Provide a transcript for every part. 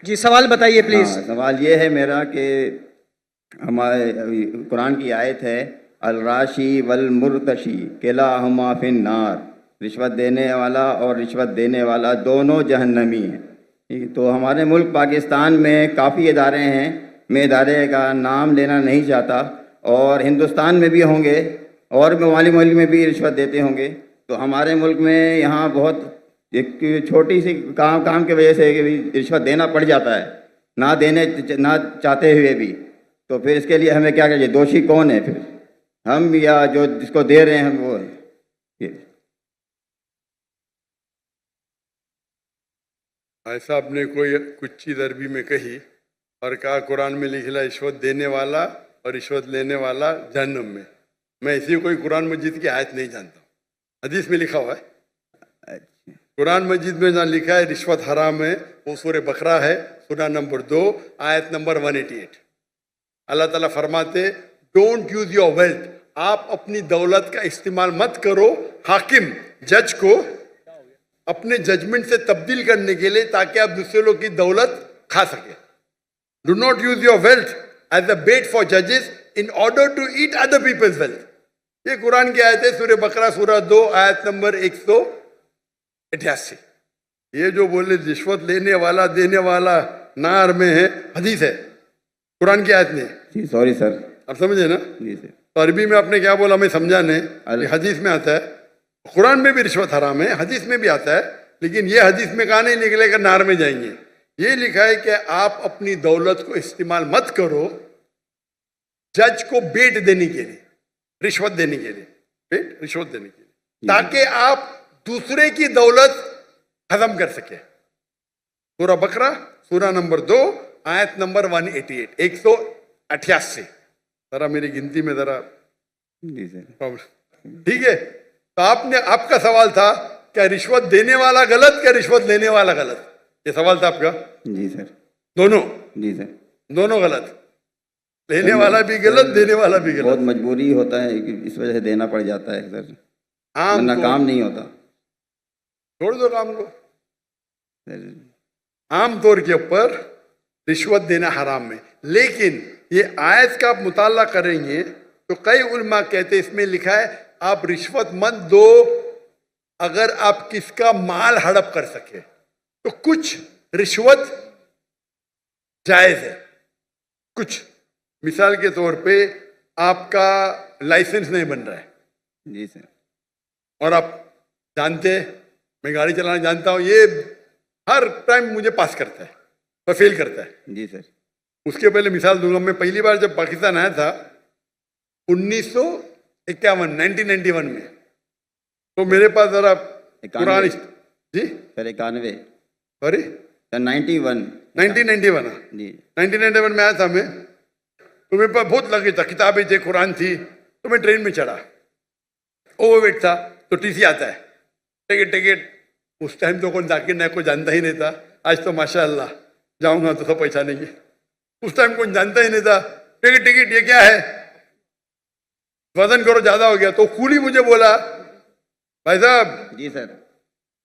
جی سوال بتائیے پلیز. سوال یہ ہے میرا کہ ہمارے قرآن کی آیت ہے الراشی والمرتشی کلاہما فی النار، رشوت دینے والا اور رشوت دینے والا دونوں جہنمی ہیں. تو ہمارے ملک پاکستان میں کافی ادارے ہیں، میں ادارے کا نام لینا نہیں چاہتا، اور ہندوستان میں بھی ہوں گے اور ممالک میں بھی رشوت دیتے ہوں گے. تو ہمارے ملک میں یہاں بہت ایک چھوٹی سی کام کی وجہ سے رشوت دینا پڑ جاتا ہے، نہ چاہتے ہوئے بھی. تو پھر اس کے لیے ہمیں کیا کریے؟ دوشی کون ہے پھر، ہم یا جو جس کو دے رہے ہیں ہم وہ ہیں؟ ایسا آپ نے کوئی کچھ چیز عربی میں کہی اور کہا قرآن میں لکھا رشوت دینے والا اور رشوت لینے والا جہنم میں. میں ایسی کوئی قرآن مجید کی آیت نہیں جانتا ہوں. حدیث میں لکھا ہوا ہے، قرآن مجید میں جہاں لکھا ہے رشوت حرام ہے وہ سورہ بقرہ ہے، سورہ نمبر 2 آیت نمبر 188. اللہ تعالیٰ فرماتے ڈونٹ یوز یور ویلتھ، آپ اپنی دولت کا استعمال مت کرو حاکم جج کو اپنے ججمنٹ سے تبدیل کرنے کے لیے تاکہ آپ دوسرے لوگ کی دولت کھا سکیں. Do not use your wealth as a bait for ججز in order to eat other people's wealth. یہ قرآن کی آیت ہے، سورہ بقرہ سورہ 2 آیت نمبر 188. یہ جو بولے رشوت لینے والا دینے والا نار میں ہے، حدیث ہے، قرآن کی آیت نہیں. جی سوری سر. آپ سمجھے نا؟ جی سر. تو عربی میں آپ نے کیا بولا میں سمجھا نہیں. حدیث میں آتا ہے، قرآن میں بھی رشوت حرام ہے، حدیث میں بھی آتا ہے، لیکن یہ حدیث میں کہا نہیں نکلے گا نار میں جائیں گے. یہ لکھا ہے کہ آپ اپنی دولت کو استعمال مت کرو جج کو بیٹ دینے کے لیے، رشوت دینے کے لیے، رشوت دینے کے لیے، تاکہ آپ دوسرے کی دولت ہضم کر سکے. سورہ بقرہ سورہ نمبر 2 آیت نمبر 188 188. ذرا میری گنتی میں ذرا ٹھیک ہے. تو آپ کا سوال تھا کیا رشوت دینے والا غلط کیا رشوت لینے والا غلط؟ یہ سوال تھا آپ کا. جی سر. دونوں. جی سر. دونوں غلط، لینے والا بھی غلط دینے والا بھی غلط. بہت مجبوری ہوتا ہے اس وجہ سے دینا پڑ جاتا ہے سر، ورنہ کام نہیں ہوتا. چھوڑ دو کام کو. عام طور کے اوپر رشوت دینا حرام ہے، لیکن یہ آیت کا آپ مطالعہ کریں گے تو کئی علماء کہتے اس میں لکھا ہے آپ رشوت مت دو اگر آپ کس کا مال ہڑپ کر سکے. تو کچھ رشوت جائز ہے، کچھ مثال کے طور پہ آپ کا لائسنس نہیں بن رہا ہے. جی سر. اور آپ جانتے میں گاڑی چلانا جانتا ہوں، یہ ہر ٹائم مجھے پاس کرتا ہے اور فیل کرتا ہے. جی سر. اس کے پہلے مثال دوں گا. میں پہلی بار جب پاکستان آیا تھا 1991 میں، تو میرے پاس ذرا قرآن جی سر 91 سوری 1991 جی 1991 میں آیا تھا میں. تو میرے پاس بہت لگے تھا، کتابیں تھے، قرآن تھی. تو میں ٹرین میں چڑھا، اوور ویٹ تھا، تو ٹی سی آتا ہے، ٹکٹ. اس ٹائم تو کون ذاکر نائک کو جانتا ہی نہیں تھا. آج تو ماشاء اللہ جاؤں گا تو سب پہچانیں گے. اس ٹائم کون جانتا ہی نہیں تھا. ٹکٹ یہ کیا ہے، وزن کرو زیادہ ہو گیا. تو کولی مجھے بولا بھائی صاحب. جی سر.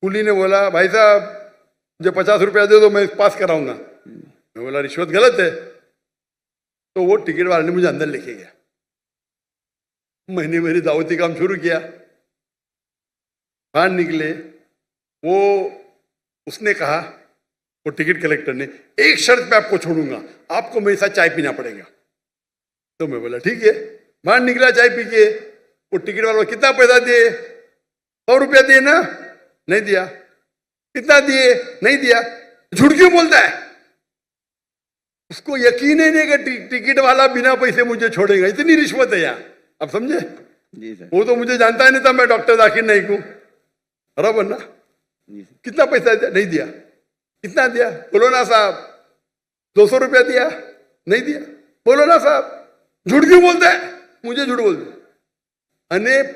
کولی نے بولا بھائی صاحب مجھے 50 روپیہ دے دو میں پاس کراؤں گا. میں بولا رشوت غلط ہے. تو وہ ٹکٹ والے نے مجھے اندر لے کے گیا. میں نے میری دعوتی کام شروع کیا. باہر نکلے، وہ اس نے کہا، وہ ٹکٹ کلیکٹر نے، ایک شرط پہ آپ کو چھوڑوں گا، آپ کو میرے ساتھ چائے پینا پڑے گا. تو میں بولا ٹھیک ہے. باہر نکلا چائے پی کے. وہ ٹکٹ والا کتنا پیسہ دیے؟ 100 روپیہ دیے نا؟ نہیں دیا. کتنا دیے؟ نہیں دیا. جھوٹ کیوں بولتا ہے؟ اس کو یقین ہی نہیں کہ ٹکٹ والا بنا پیسے مجھے چھوڑے گا. اتنی رشوت ہے یہاں. آپ سمجھے؟ جی سر. وہ تو مجھے جانتا ہی نہیں تھا میں ڈاکٹر ذاکر نائک ہوں. برابر نا؟ کتنا پیسہ دیا؟ نہیں دیا. کتنا دیا؟ بولو نا صاحب. 200 روپیہ دیا؟ نہیں دیا. بولو نا صاحب. جھوٹ کیوں بولتا ہے؟ مجھے جھوٹ بولتا ہے.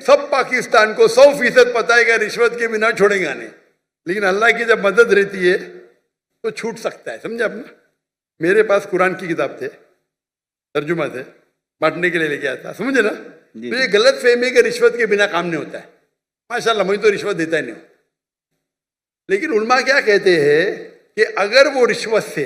سب پاکستان کو 100% پتا ہے کہ رشوت کے بنا چھوڑیں گا نہیں، لیکن اللہ کی جب مدد رہتی ہے تو چھوٹ سکتا ہے. سمجھا آپ نے؟ میرے پاس قرآن کی کتاب تھے، ترجمہ تھے، بانٹنے کے لیے لے کے آیا تھا. سمجھے نا؟ تو یہ غلط فہمی ہے کہ رشوت کے بنا کام نہیں ہوتا ہے. ماشاء اللہ مجھے تو رشوت دیتا ہی نہیں ہوں. لیکن علماء کیا کہتے ہیں کہ اگر وہ رشوت سے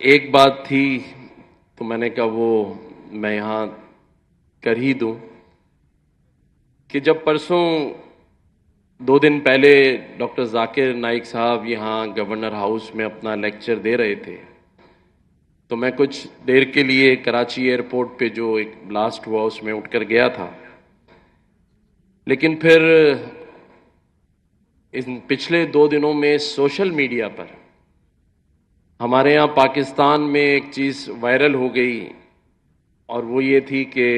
ایک بات تھی تو میں نے کہا وہ میں یہاں کر ہی دوں کہ جب پرسوں 2 دن پہلے ڈاکٹر ذاکر نائک صاحب یہاں گورنر ہاؤس میں اپنا لیکچر دے رہے تھے تو میں کچھ دیر کے لیے کراچی ایئرپورٹ پہ جو ایک بلاسٹ ہوا اس میں اٹھ کر گیا تھا، لیکن پھر ان پچھلے 2 دنوں میں سوشل میڈیا پر ہمارے یہاں پاکستان میں ایک چیز وائرل ہو گئی اور وہ یہ تھی کہ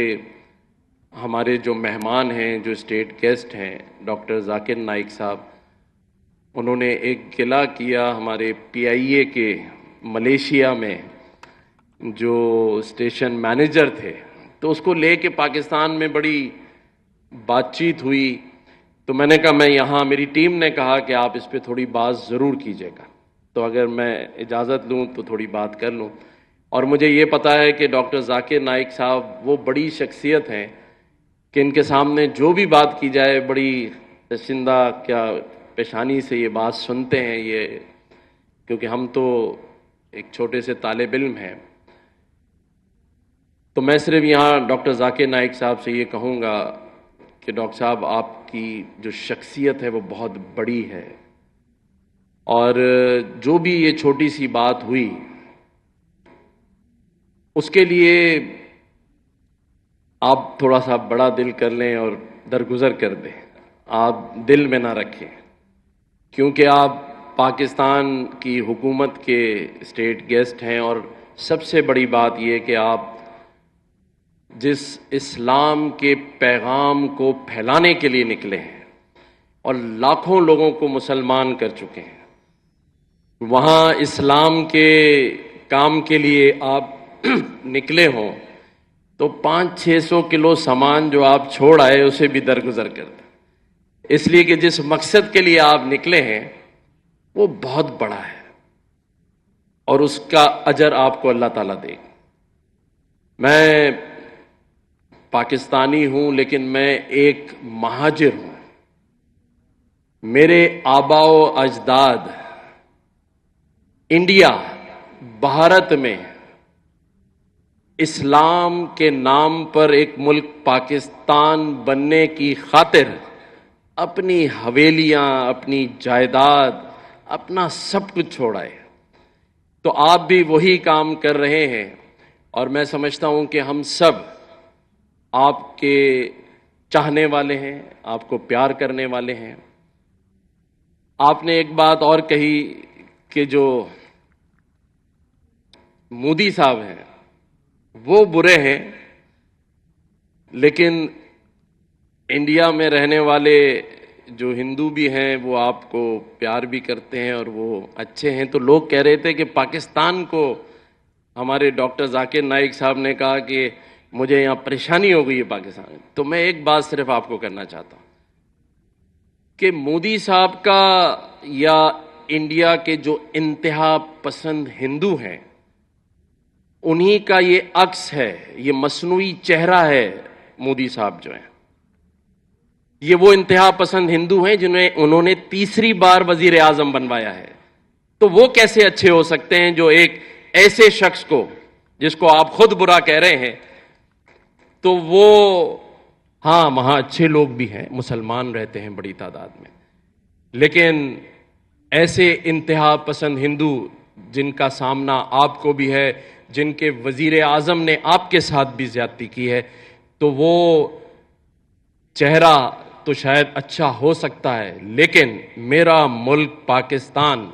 ہمارے جو مہمان ہیں، جو اسٹیٹ گیسٹ ہیں ڈاکٹر ذاکر نائک صاحب، انہوں نے ایک گلہ کیا ہمارے پی آئی اے کے ملیشیا میں جو اسٹیشن مینیجر تھے، تو اس کو لے کے پاکستان میں بڑی بات چیت ہوئی۔ تو میں نے کہا میں یہاں، میری ٹیم نے کہا کہ آپ اس پہ تھوڑی بات ضرور کیجیے گا، تو اگر میں اجازت لوں تو تھوڑی بات کر لوں۔ اور مجھے یہ پتا ہے کہ ڈاکٹر ذاکر نائک صاحب وہ بڑی شخصیت ہیں کہ ان کے سامنے جو بھی بات کی جائے بڑی پسندہ کیا پیشانی سے یہ بات سنتے ہیں، یہ کیونکہ ہم تو ایک چھوٹے سے طالب علم ہیں۔ تو میں صرف یہاں ڈاکٹر ذاکر نائک صاحب سے یہ کہوں گا کہ ڈاکٹر صاحب آپ کی جو شخصیت ہے وہ بہت بڑی ہے، اور جو بھی یہ چھوٹی سی بات ہوئی اس کے لیے آپ تھوڑا سا بڑا دل کر لیں اور درگزر کر دیں، آپ دل میں نہ رکھیں، کیونکہ آپ پاکستان کی حکومت کے اسٹیٹ گیسٹ ہیں، اور سب سے بڑی بات یہ کہ آپ جس اسلام کے پیغام کو پھیلانے کے لیے نکلے ہیں اور لاکھوں لوگوں کو مسلمان کر چکے ہیں، وہاں اسلام کے کام کے لیے آپ نکلے ہوں تو 500-600 کلو سامان جو آپ چھوڑ آئے اسے بھی درگزر کر دیں، اس لیے کہ جس مقصد کے لیے آپ نکلے ہیں وہ بہت بڑا ہے اور اس کا اجر آپ کو اللہ تعالیٰ دے گا۔ میں پاکستانی ہوں لیکن میں ایک مہاجر ہوں، میرے آبا و اجداد انڈیا، بھارت میں اسلام کے نام پر ایک ملک پاکستان بننے کی خاطر اپنی حویلیاں، اپنی جائیداد، اپنا سب کچھ چھوڑائے، تو آپ بھی وہی کام کر رہے ہیں، اور میں سمجھتا ہوں کہ ہم سب آپ کے چاہنے والے ہیں، آپ کو پیار کرنے والے ہیں۔ آپ نے ایک بات اور کہی کہ جو مودی صاحب ہیں وہ برے ہیں، لیکن انڈیا میں رہنے والے جو ہندو بھی ہیں وہ آپ کو پیار بھی کرتے ہیں اور وہ اچھے ہیں۔ تو لوگ کہہ رہے تھے کہ پاکستان کو، ہمارے ڈاکٹر ذاکر نائک صاحب نے کہا کہ مجھے یہاں پریشانی ہو گئی ہے پاکستان، تو میں ایک بات صرف آپ کو کرنا چاہتا ہوں کہ مودی صاحب کا یا انڈیا کے جو انتہا پسند ہندو ہیں انہی کا یہ عکس ہے، یہ مصنوعی چہرہ ہے۔ مودی صاحب جو ہیں یہ وہ انتہا پسند ہندو ہیں انہوں نے 3 بار وزیر اعظم بنوایا ہے، تو وہ کیسے اچھے ہو سکتے ہیں جو ایک ایسے شخص کو، جس کو آپ خود برا کہہ رہے ہیں، تو وہ ہاں وہاں اچھے لوگ بھی ہیں، مسلمان رہتے ہیں بڑی تعداد میں، لیکن ایسے انتہا پسند ہندو جن کا سامنا آپ کو بھی ہے، جن کے وزیر اعظم نے آپ کے ساتھ بھی زیادتی کی ہے، تو وہ چہرہ تو شاید اچھا ہو سکتا ہے، لیکن میرا ملک پاکستان،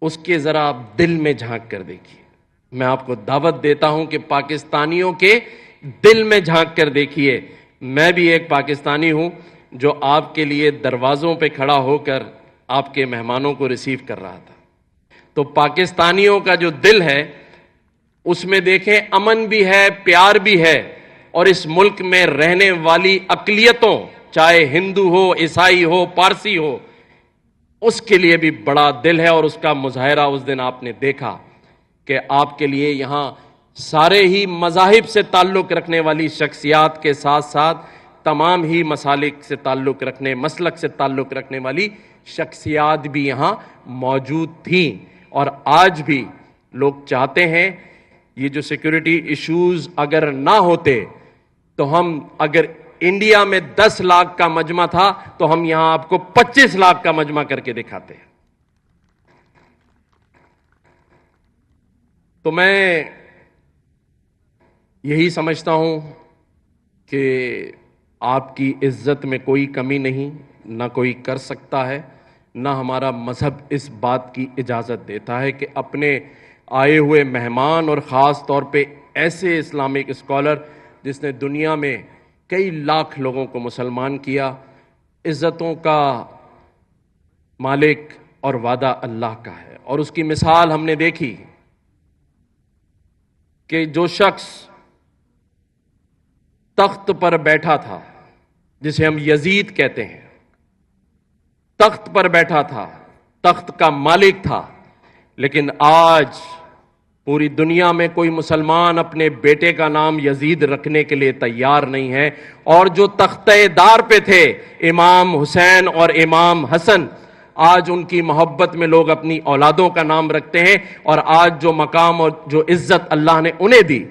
اس کے ذرا آپ دل میں جھانک کر دیکھیے۔ میں آپ کو دعوت دیتا ہوں کہ پاکستانیوں کے دل میں جھانک کر دیکھیے۔ میں بھی ایک پاکستانی ہوں جو آپ کے لیے دروازوں پہ کھڑا ہو کر آپ کے مہمانوں کو ریسیو کر رہا تھا، تو پاکستانیوں کا جو دل ہے اس میں دیکھیں امن بھی ہے، پیار بھی ہے، اور اس ملک میں رہنے والی اقلیتوں، چاہے ہندو ہو، عیسائی ہو، پارسی ہو، اس کے لیے بھی بڑا دل ہے، اور اس کا مظاہرہ اس دن آپ نے دیکھا کہ آپ کے لیے یہاں سارے ہی مذاہب سے تعلق رکھنے والی شخصیات کے ساتھ ساتھ تمام ہی مسالک سے تعلق رکھنے، مسلک سے تعلق رکھنے والی شخصیات بھی یہاں موجود تھیں، اور آج بھی لوگ چاہتے ہیں یہ جو سیکورٹی ایشوز اگر نہ ہوتے تو ہم اگر انڈیا میں 10 لاکھ کا مجمع تھا تو ہم یہاں آپ کو 25 لاکھ کا مجمع کر کے دکھاتے ہیں. تو میں یہی سمجھتا ہوں کہ آپ کی عزت میں کوئی کمی نہیں، نہ کوئی کر سکتا ہے، نہ ہمارا مذہب اس بات کی اجازت دیتا ہے کہ اپنے آئے ہوئے مہمان اور خاص طور پہ ایسے اسلامک اسکالر جس نے دنیا میں کئی لاکھ لوگوں کو مسلمان کیا. عزتوں کا مالک اور وعدہ اللہ کا ہے، اور اس کی مثال ہم نے دیکھی کہ جو شخص تخت پر بیٹھا تھا جسے ہم یزید کہتے ہیں، تخت پر بیٹھا تھا، تخت کا مالک تھا، لیکن آج پوری دنیا میں کوئی مسلمان اپنے بیٹے کا نام یزید رکھنے کے لیے تیار نہیں ہے. اور جو تختہ دار پہ تھے امام حسین اور امام حسن، آج ان کی محبت میں لوگ اپنی اولادوں کا نام رکھتے ہیں، اور آج جو مقام اور جو عزت اللہ نے انہیں دی،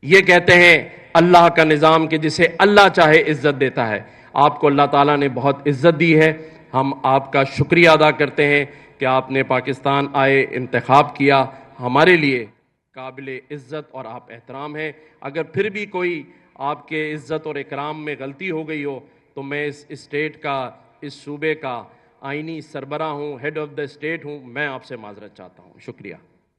یہ کہتے ہیں اللہ کا نظام کہ جسے اللہ چاہے عزت دیتا ہے. آپ کو اللہ تعالیٰ نے بہت عزت دی ہے. ہم آپ کا شکریہ ادا کرتے ہیں کہ آپ نے پاکستان آئے، انتخاب کیا. ہمارے لیے قابل عزت اور آپ احترام ہیں. اگر پھر بھی کوئی آپ کے عزت اور اکرام میں غلطی ہو گئی ہو تو میں اس اسٹیٹ کا، اس صوبے کا آئینی سربراہ ہوں، ہیڈ آف دا اسٹیٹ ہوں، میں آپ سے معذرت چاہتا ہوں. شکریہ.